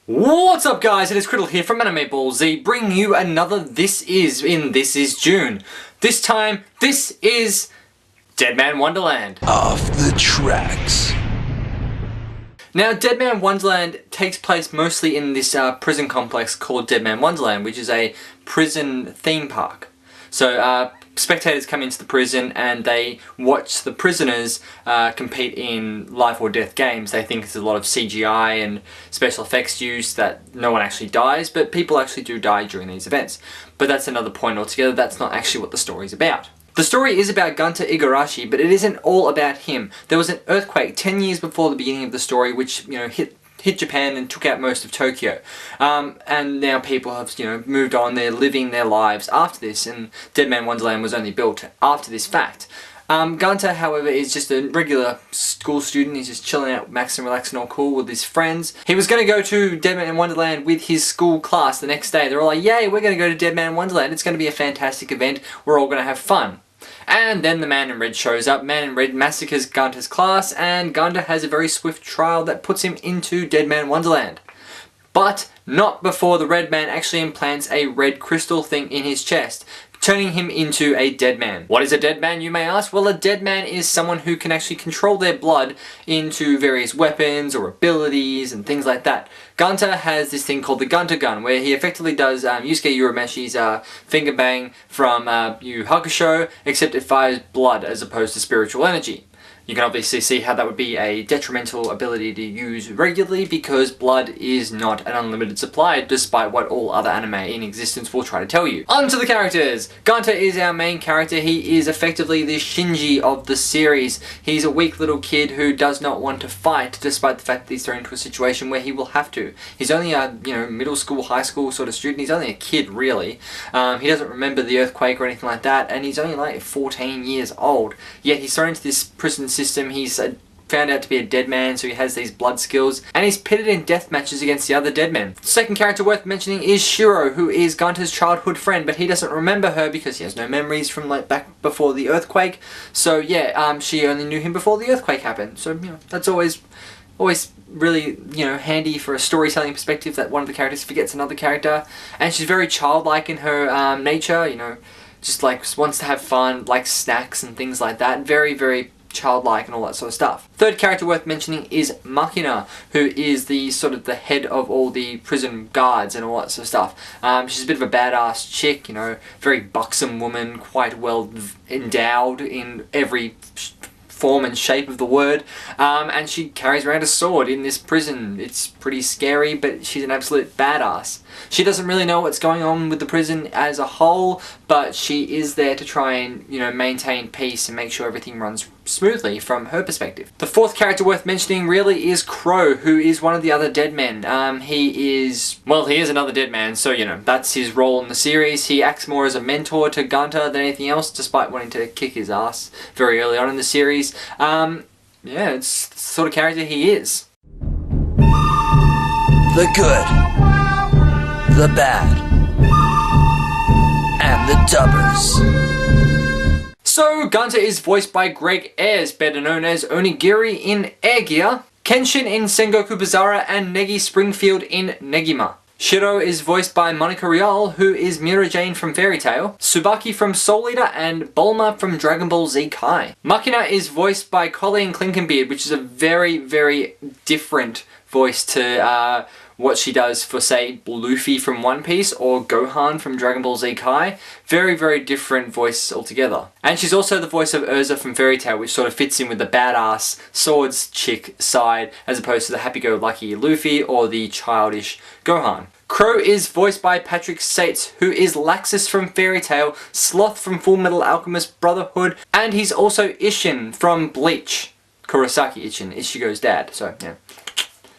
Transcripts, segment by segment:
What's up guys, it is Criddle here from AnimeBallZ, bringing you another This Is June. This time, this is Deadman Wonderland. Off the tracks. Now, Deadman Wonderland takes place mostly in this prison complex called Deadman Wonderland, which is a prison theme park. So, spectators come into the prison and they watch the prisoners compete in life or death games. They think there's a lot of CGI and special effects used, that no one actually dies, but people actually do die during these events. But that's another point altogether. That's not actually what the story's about. The story is about Gunter Igarashi, but it isn't all about him. There was an earthquake 10 years before the beginning of the story which, hit Japan and took out most of Tokyo. And now people have, moved on, they're living their lives after this, and Deadman Wonderland was only built after this fact. Gunter, however, is just a regular school student. He's just chilling out, maxing, relaxing, all cool with his friends. He was going to go to Deadman Wonderland with his school class the next day. They're all like, yay, we're going to go to Deadman Wonderland. It's going to be a fantastic event. We're all going to have fun. And then the Man in Red shows up. Man in Red massacres Gunter's class, and Gunter has a very swift trial that puts him into Deadman Wonderland. But not before the Red Man actually implants a red crystal thing in his chest, turning him into a dead man. What is a dead man, you may ask? Well, a dead man is someone who can actually control their blood into various weapons or abilities and things like that. Gunter has this thing called the Gunter Gun, where he effectively does Yusuke Urameshi's finger bang from Yu Hakusho, except it fires blood as opposed to spiritual energy. You can obviously see how that would be a detrimental ability to use regularly, because blood is not an unlimited supply, despite what all other anime in existence will try to tell you. On to the characters! Gunter is our main character. He is effectively the Shinji of the series. He's a weak little kid who does not want to fight, despite the fact that he's thrown into a situation where he will have to. He's only a middle school, high school sort of student. He's only a kid, really. He doesn't remember the earthquake or anything like that, and he's only like 14 years old. Yet he's thrown into this prison system. He's found out to be a dead man, so he has these blood skills, and he's pitted in death matches against the other dead men. Second character worth mentioning is Shiro, who is Gunter's childhood friend, but he doesn't remember her because he has no memories from like back before the earthquake. So yeah, she only knew him before the earthquake happened. So that's always really handy for a storytelling perspective, that one of the characters forgets another character. And she's very childlike in her nature. Just like wants to have fun, like snacks and things like that. Very, very childlike and all that sort of stuff. Third character worth mentioning is Makina, who is the head of all the prison guards and all that sort of stuff. She's a bit of a badass chick, very buxom woman, quite well endowed in every form and shape of the word, and she carries around a sword in this prison. It's pretty scary, but she's an absolute badass. She doesn't really know what's going on with the prison as a whole, but she is there to try and maintain peace and make sure everything runs smoothly from her perspective. The fourth character worth mentioning really is Crow, who is one of the other dead men. He is another dead man, so that's his role in the series. He acts more as a mentor to Gunter than anything else, despite wanting to kick his ass very early on in the series. It's the sort of character he is. The good, the bad, and the dubbers. So, Gunter is voiced by Greg Ayres, better known as Onigiri in Air Gear, Kenshin in Sengoku Bizarre, and Negi Springfield in Negima. Shiro is voiced by Monica Rial, who is Mira Jane from Fairy Tail, Tsubaki from Soul Eater, and Bulma from Dragon Ball Z Kai. Makina is voiced by Colleen Clinkenbeard, which is a very, very different voice to what she does for, say, Luffy from One Piece or Gohan from Dragon Ball Z Kai. Very, very different voice altogether. And she's also the voice of Urza from Fairy Tail, which sort of fits in with the badass swords chick side as opposed to the happy-go-lucky Luffy or the childish Gohan. Crow is voiced by Patrick Sates, who is Laxus from Fairy Tail, Sloth from Full Metal Alchemist Brotherhood, and he's also Ishin from Bleach. Kurosaki Ishin, Ichigo's dad. So, yeah,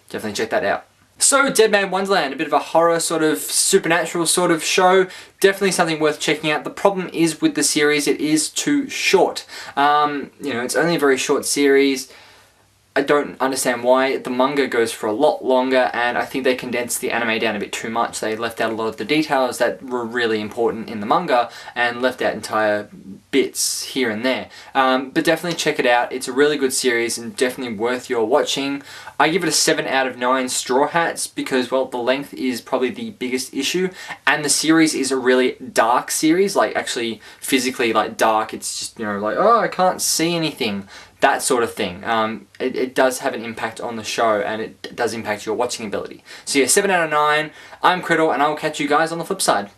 definitely check that out. So, Deadman Wonderland, a bit of a horror sort of supernatural sort of show. Definitely something worth checking out. The problem is with the series, it is too short. It's only a very short series. I don't understand why. The manga goes for a lot longer, and I think they condensed the anime down a bit too much. They left out a lot of the details that were really important in the manga, and left out entire bits here and there. But definitely check it out. It's a really good series and definitely worth your watching. I give it a 7 out of 9 Straw Hats because, well, the length is probably the biggest issue, and the series is a really dark series, like actually physically like dark. It's just, you know, like, oh, I can't see anything, that sort of thing. It does have an impact on the show, and it does impact your watching ability. So yeah, 7 out of 9. I'm Criddle, and I'll catch you guys on the flip side.